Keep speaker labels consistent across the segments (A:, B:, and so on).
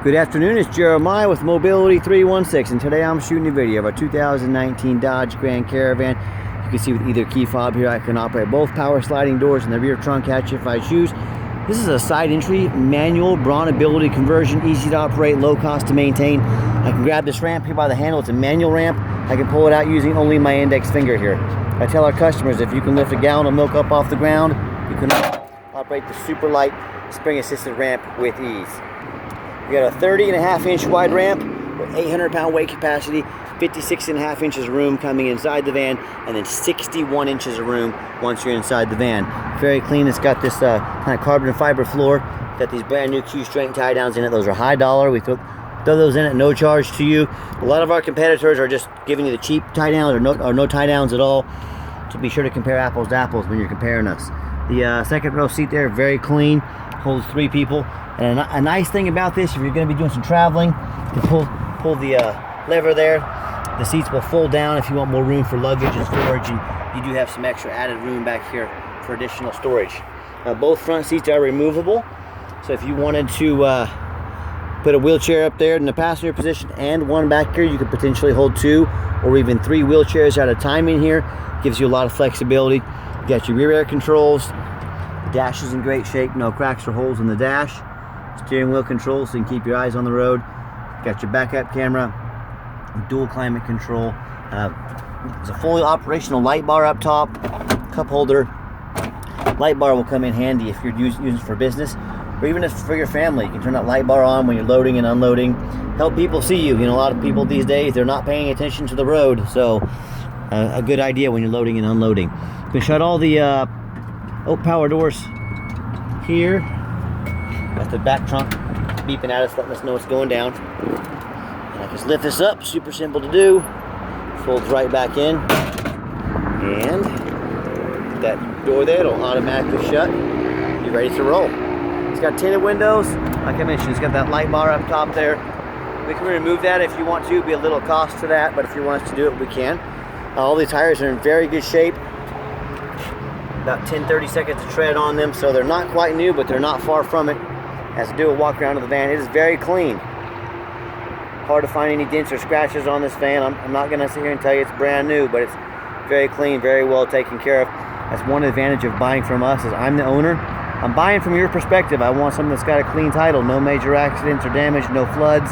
A: Good afternoon, it's Jeremiah with Mobility 316, and today I'm shooting a video of a 2019 Dodge Grand Caravan. You can see with either key fob here, I can operate both power sliding doors and the rear trunk hatch if I choose. This is a side entry, manual, Braun ability conversion, easy to operate, low cost to maintain. I can grab this ramp here by the handle, it's a manual ramp. I can pull it out using only my index finger here. I tell our customers if you can lift a gallon of milk up off the ground, you can operate the super light spring assisted ramp with ease. We got a 30.5 inch wide ramp with 800 pound weight capacity, 56.5 inches of room coming inside the van, and then 61 inches of room once you're inside the van. Very clean. It's got this kind of carbon fiber floor. Got these brand new Q-strength tie downs in it. Those are high dollar. We throw those in at no charge to you. A lot of our competitors are just giving you the cheap tie downs or no tie downs at all. So be sure to compare apples to apples when you're comparing us. The second row seat there, very clean, holds 3 people. And a nice thing about this, if you're going to be doing some traveling, you can pull the lever there. The seats will fold down if you want more room for luggage and storage, and you do have some extra added room back here for additional storage. Both front seats are removable, so if you wanted to put a wheelchair up there in the passenger position and one back here, you could potentially hold 2 or even 3 wheelchairs at a time in here. Gives you a lot of flexibility. You got your rear air controls. The dash is in great shape, no cracks or holes in the dash. Steering wheel controls so you can keep your eyes on the road. Got your backup camera, dual climate control. There's a fully operational light bar up top, cup holder. Light bar will come in handy if you're using it for business, or even if for your family. You can turn that light bar on when you're loading and unloading. Help people see you. You know, a lot of people these days, they're not paying attention to the road, so a good idea when you're loading and unloading. You can shut all the power doors here. Got the back trunk beeping at us, letting us know it's going down. And I just lift this up, super simple to do. Folds right back in. And that door there, it'll automatically shut. You're ready to roll. It's got tinted windows. Like I mentioned, it's got that light bar up top there. We can remove that if you want to. Be a little cost to that, but if you want us to do it, we can. All the tires are in very good shape. About 10-30 seconds of tread on them, so they're not quite new, but they're not far from it. As I do a walk around of the van, it is very clean. Hard to find any dents or scratches on this van. I'm not going to sit here and tell you it's brand new, but it's very clean, very well taken care of. That's one advantage of buying from us, is I'm the owner. I'm buying from your perspective. I want something that's got a clean title, no major accidents or damage, no floods.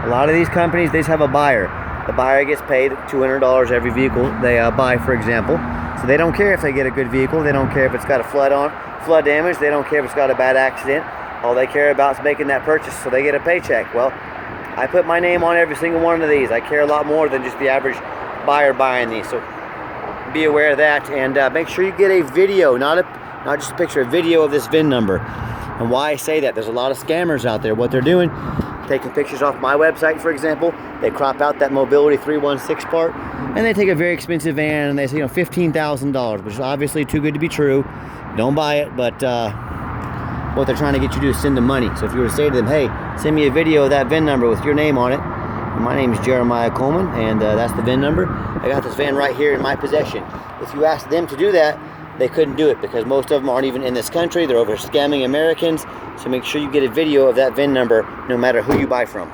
A: A lot of these companies, they just have a buyer. The buyer gets paid $200 every vehicle they buy, for example. So they don't care if they get a good vehicle. They don't care if it's got a flood damage. They don't care if it's got a bad accident. All they care about is making that purchase so they get a paycheck. Well, I put my name on every single one of these. I care a lot more than just the average buyer buying these. So be aware of that, and make sure you get a video, not just a picture, a video of this VIN number. And why I say that, there's a lot of scammers out there. What they're doing, taking pictures off my website, for example, they crop out that Mobility 316 part, and they take a very expensive van and they say, $15,000, which is obviously too good to be true. Don't buy it, but what they're trying to get you to do is send them money. So if you were to say to them, hey, send me a video of that VIN number with your name on it. And my name is Jeremiah Coleman, and that's the VIN number. I got this van right here in my possession. If you asked them to do that, they couldn't do it because most of them aren't even in this country. They're over scamming Americans. So make sure you get a video of that VIN number no matter who you buy from.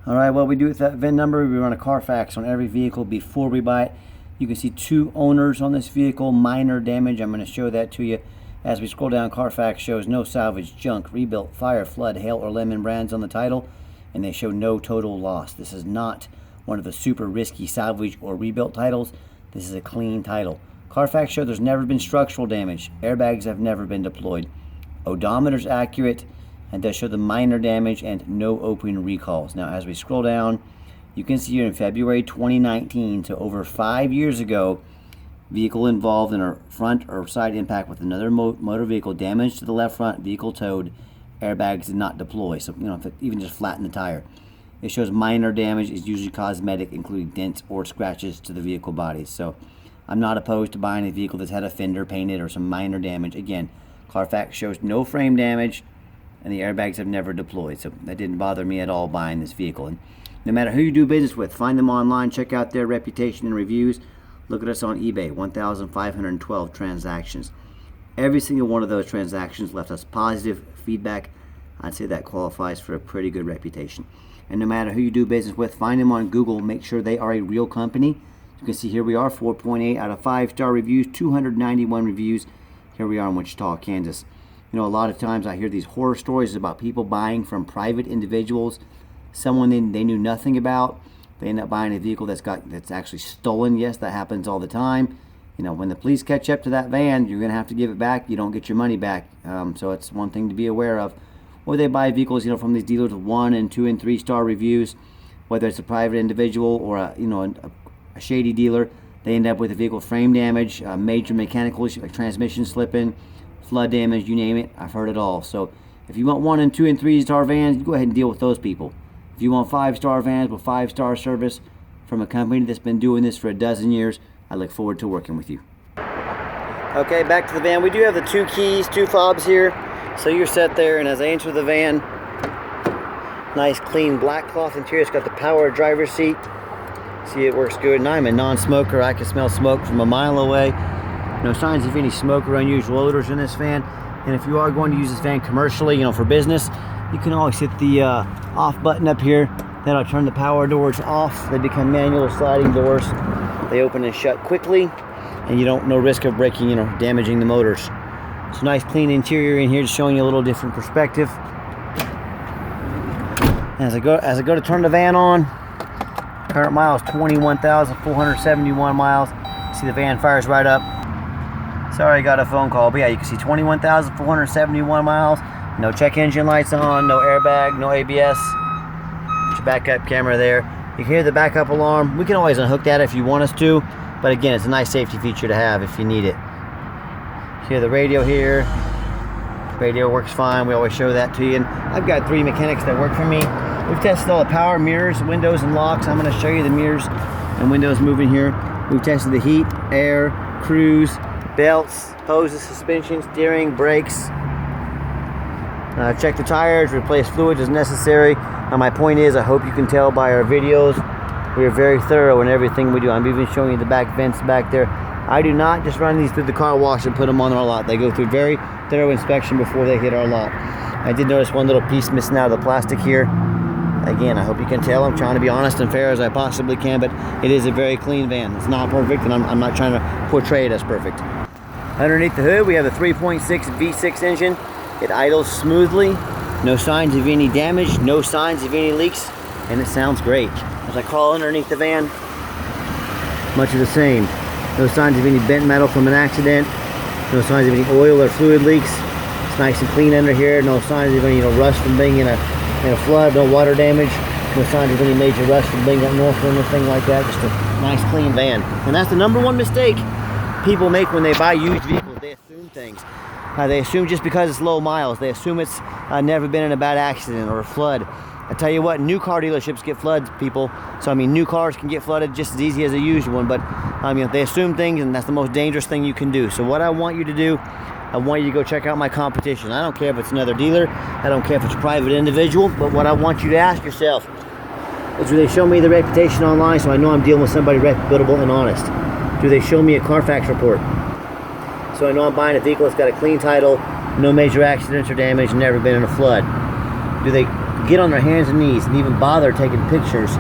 A: All right, what we do with that VIN number, we run a Carfax on every vehicle before we buy it. You can see 2 owners on this vehicle, minor damage. I'm going to show that to you. As we scroll down, Carfax shows no salvage, junk, rebuilt, fire, flood, hail, or lemon brands on the title, and they show no total loss. This is not one of the super risky salvage or rebuilt titles. This is a clean title. Carfax shows there's never been structural damage. Airbags have never been deployed. Odometer's accurate and does show the minor damage and no open recalls. Now, as we scroll down, you can see here in February 2019, so over 5 years ago, vehicle involved in a front or side impact with another motor vehicle, damage to the left front, vehicle towed, airbags did not deploy. So, if it even just flattened the tire. It shows minor damage is usually cosmetic, including dents or scratches to the vehicle bodies. So I'm not opposed to buying a vehicle that's had a fender painted or some minor damage. Again, Carfax shows no frame damage and the airbags have never deployed. So that didn't bother me at all buying this vehicle. And no matter who you do business with, find them online, check out their reputation and reviews. Look at us on eBay, 1,512 transactions. Every single one of those transactions left us positive feedback. I'd say that qualifies for a pretty good reputation. And no matter who you do business with, find them on Google, make sure they are a real company. You can see here we are, 4.8 out of 5-star reviews, 291 reviews. Here we are in Wichita, Kansas. You know, a lot of times I hear these horror stories about people buying from private individuals, someone they knew nothing about. They end up buying a vehicle that's actually stolen. Yes, that happens all the time. You know, when the police catch up to that van, you're going to have to give it back. You don't get your money back. So it's one thing to be aware of. Or they buy vehicles, you know, from these dealers with 1 and 2 and 3-star reviews, whether it's a private individual or a shady dealer. They end up with a vehicle frame damage, major mechanical issues like transmission slipping, flood damage, you name it. I've heard it all. So if you want 1 and 2 and 3-star vans, you go ahead and deal with those people. If you want 5-star vans with 5-star service from a company that's been doing this for a dozen years, I look forward to working with you. Okay, back to the van. We do have the 2 keys, 2 fobs here. So you're set there, and as I enter the van, nice clean black cloth interior. It's got the power driver's seat. See, it works good, and I'm a non-smoker. I can smell smoke from a mile away. No signs of any smoke or unusual odors in this van. And if you are going to use this van commercially, you know, for business, you can always hit the off button up here. That'll turn the power doors off. They become manual sliding doors. They open and shut quickly, and you don't no risk of breaking, you know, damaging the motors. It's a nice clean interior in here, just showing you a little different perspective. As I go to turn the van on, current miles 21,471 miles. See, the van fires right up. Sorry, I got a phone call, but yeah, you can see 21,471 miles. No check engine lights on, no airbag, no ABS. Put your backup camera there. You can hear the backup alarm. We can always unhook that if you want us to, but again, it's a nice safety feature to have if you need it. Hear the radio here. Radio works fine. We always show that to you. And I've got 3 mechanics that work for me. We've tested all the power, mirrors, windows, and locks. I'm going to show you the mirrors and windows moving here. We've tested the heat, air, cruise, belts, hoses, suspension, steering, brakes. Check the tires, replace fluids as necessary. My point is, I hope you can tell by our videos, we are very thorough in everything we do. I'm even showing you the back vents back there. I do not just run these through the car wash and put them on our lot. They go through very thorough inspection before they hit our lot. I did notice one little piece missing out of the plastic here. Again, I hope you can tell I'm trying to be honest and fair as I possibly can, but it is a very clean van. It's not perfect, and I'm not trying to portray it as perfect. Underneath the hood, we have the 3.6 V6 engine. It idles smoothly. No signs of any damage, no signs of any leaks, and it sounds great. As I crawl underneath the van, much of the same. No signs of any bent metal from an accident. No signs of any oil or fluid leaks. It's nice and clean under here. No signs of any rust from being in a flood. No water damage. No signs of any major rust from being up north or anything like that. Just a nice clean van. And that's the #1 mistake people make when they buy used vehicles. They assume things. They assume just because it's low miles. They assume it's never been in a bad accident or a flood. I tell you what, new car dealerships get floods, people. So I mean, new cars can get flooded just as easy as a used one. But they assume things, and that's the most dangerous thing you can do. So what I want you to do, I want you to go check out my competition. I don't care if it's another dealer. I don't care if it's a private individual. But what I want you to ask yourself is, do they show me the reputation online so I know I'm dealing with somebody reputable and honest? Do they show me a Carfax report so I know I'm buying a vehicle that's got a clean title, no major accidents or damage, and never been in a flood? Do they get on their hands and knees and even bother taking pictures,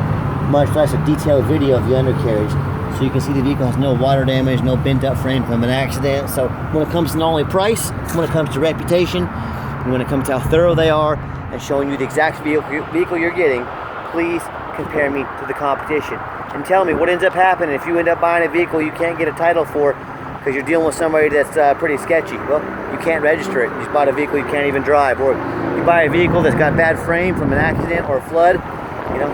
A: much less a detailed video of the undercarriage, so you can see the vehicle has no water damage, no bent up frame from an accident? So when it comes to not only price, when it comes to reputation, and when it comes to how thorough they are and showing you the exact vehicle you're getting, please compare me to the competition and tell me what ends up happening if you end up buying a vehicle you can't get a title for because you're dealing with somebody that's pretty sketchy. Well, you can't register it. You just bought a vehicle you can't even drive. Or you buy a vehicle that's got bad frame from an accident or a flood,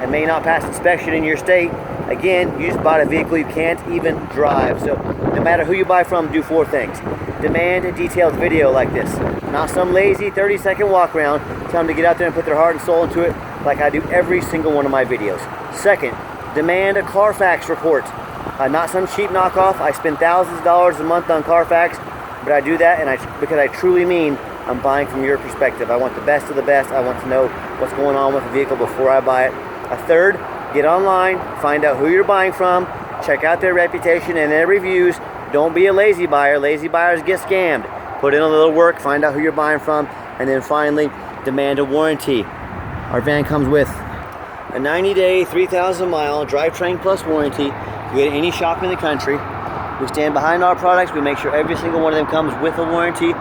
A: it may not pass inspection in your state. Again, you just bought a vehicle you can't even drive. So no matter who you buy from, do 4 things. Demand a detailed video like this. Not some lazy 30-second walk around. Tell them to get out there and put their heart and soul into it like I do every single one of my videos. Second, demand a Carfax report. Not some cheap knockoff. I spend thousands of dollars a month on Carfax, but I do that because I truly mean I'm buying from your perspective. I want the best of the best. I want to know what's going on with the vehicle before I buy it. A third, get online, find out who you're buying from, check out their reputation and their reviews. Don't be a lazy buyer. Lazy buyers get scammed. Put in a little work, find out who you're buying from, and then finally, demand a warranty. Our van comes with a 90-day, 3,000-mile drivetrain plus warranty. If you get any shop in the country, we stand behind our products. We make sure every single one of them comes with a warranty.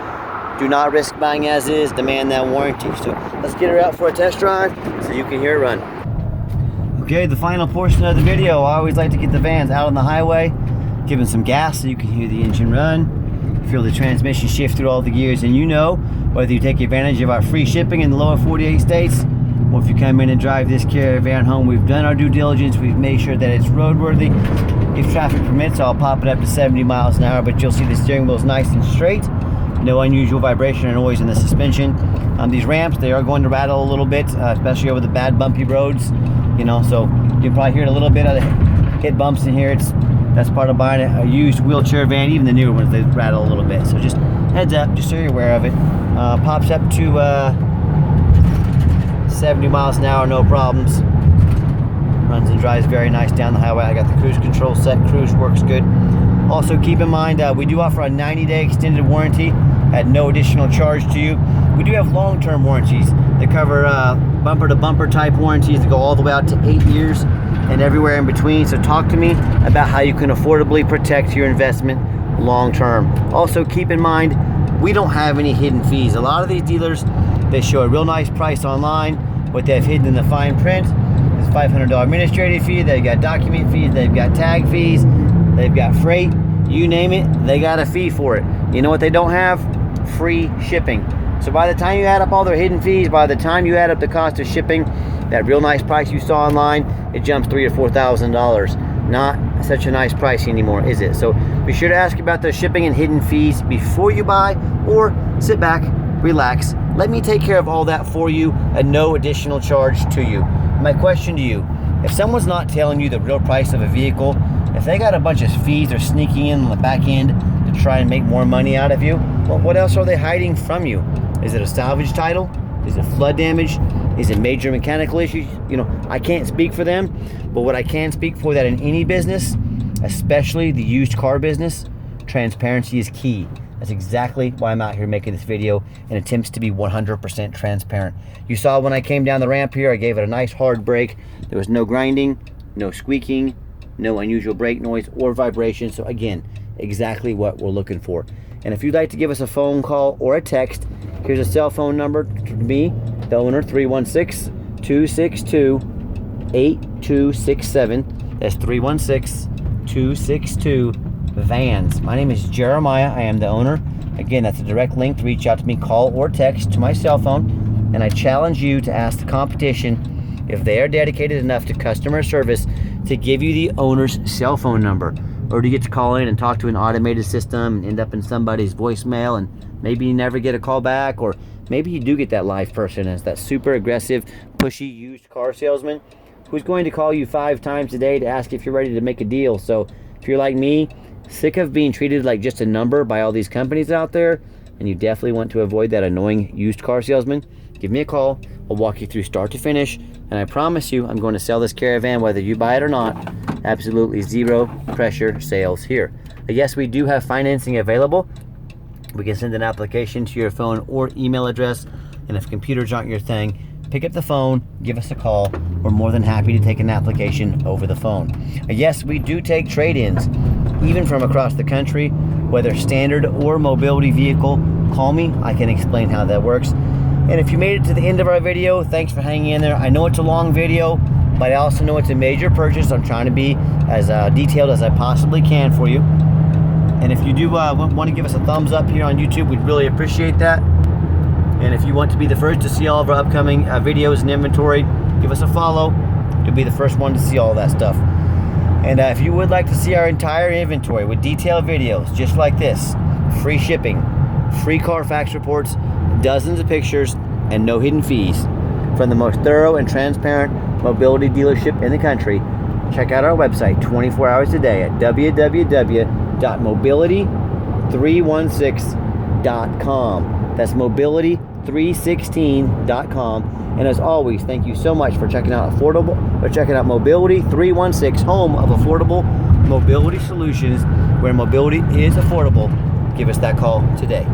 A: Do not risk buying as is, demand that warranty. So let's get her out for a test drive so you can hear it run. Okay, the final portion of the video, I always like to get the vans out on the highway, give them some gas so you can hear the engine run, feel the transmission shift through all the gears, and you know, whether you take advantage of our free shipping in the lower 48 states, or if you come in and drive this Caravan home, we've done our due diligence, we've made sure that it's roadworthy. If traffic permits, I'll pop it up to 70 miles an hour, but you'll see the steering wheel's nice and straight. No unusual vibration or noise in the suspension. These ramps, they are going to rattle a little bit, especially over the bad bumpy roads. You know, so you'll probably hear a little bit of the hit bumps in here. That's part of buying a used wheelchair van. Even the newer ones, they rattle a little bit. So just heads up, just so you're aware of it. Pops up to 70 miles an hour, no problems. Runs and drives very nice down the highway. I got the cruise control set. Cruise works good. Also keep in mind, we do offer a 90-day extended warranty at no additional charge to you. We do have long-term warranties that cover bumper-to-bumper type warranties that go all the way out to 8 years and everywhere in between. So talk to me about how you can affordably protect your investment long-term. Also keep in mind, we don't have any hidden fees. A lot of these dealers, they show a real nice price online. What they've hidden in the fine print is $500 administrative fee. They've got document fees. They've got tag fees. They've got freight. You name it, they got a fee for it. You know what they don't have? Free shipping. So by the time you add up all their hidden fees, by the time you add up the cost of shipping, that real nice price you saw online, it jumps $3,000 or $4,000. Not such a nice price anymore, is it? So be sure to ask about the shipping and hidden fees before you buy, or sit back, relax. Let me take care of all that for you at no additional charge to you. My question to you, if someone's not telling you the real price of a vehicle, if they got a bunch of fees they're sneaking in on the back end to try and make more money out of you, well, what else are they hiding from you? Is it a salvage title? Is it flood damage? Is it major mechanical issues? You know, I can't speak for them, but what I can speak for that in any business, especially the used car business, transparency is key. That's exactly why I'm out here making this video in attempts to be 100% transparent. You saw when I came down the ramp here, I gave it a nice hard brake. There was no grinding, no squeaking, no unusual brake noise or vibration. So again, exactly what we're looking for. And if you'd like to give us a phone call or a text, here's a cell phone number to me, the owner, 316-262-8267. That's 316-262-VANS. My name is Jeremiah. I am the owner. Again, that's a direct link to reach out to me, call or text to my cell phone. And I challenge you to ask the competition if they are dedicated enough to customer service to give you the owner's cell phone number, or do you get to call in and talk to an automated system and end up in somebody's voicemail, and maybe you never get a call back, or maybe you do get that live person as that super aggressive, pushy used car salesman who's going to call you 5 times a day to ask if you're ready to make a deal. So if you're like me, sick of being treated like just a number by all these companies out there, and you definitely want to avoid that annoying used car salesman, give me a call. I'll walk you through start to finish, and I promise you I'm going to sell this Caravan whether you buy it or not. Absolutely zero pressure sales here. But yes, we do have financing available. We can send an application to your phone or email address, and if computers aren't your thing, pick up the phone, give us a call. We're more than happy to take an application over the phone. Yes, we do take trade-ins, even from across the country, whether standard or mobility vehicle. Call me, I can explain how that works. And if you made it to the end of our video, thanks for hanging in there. I know it's a long video, but I also know it's a major purchase. I'm trying to be as detailed as I possibly can for you. And if you do want to give us a thumbs up here on YouTube, we'd really appreciate that. And if you want to be the first to see all of our upcoming videos and inventory, give us a follow. You'll be the first one to see all that stuff. And if you would like to see our entire inventory with detailed videos just like this, free shipping, free Carfax reports, dozens of pictures, and no hidden fees from the most thorough and transparent mobility dealership in the country, check out our website 24 hours a day at www.mobility316.com. That's mobility316.com. And as always, thank you so much for checking out Mobility 316, home of affordable mobility solutions, where mobility is affordable. Give us that call today.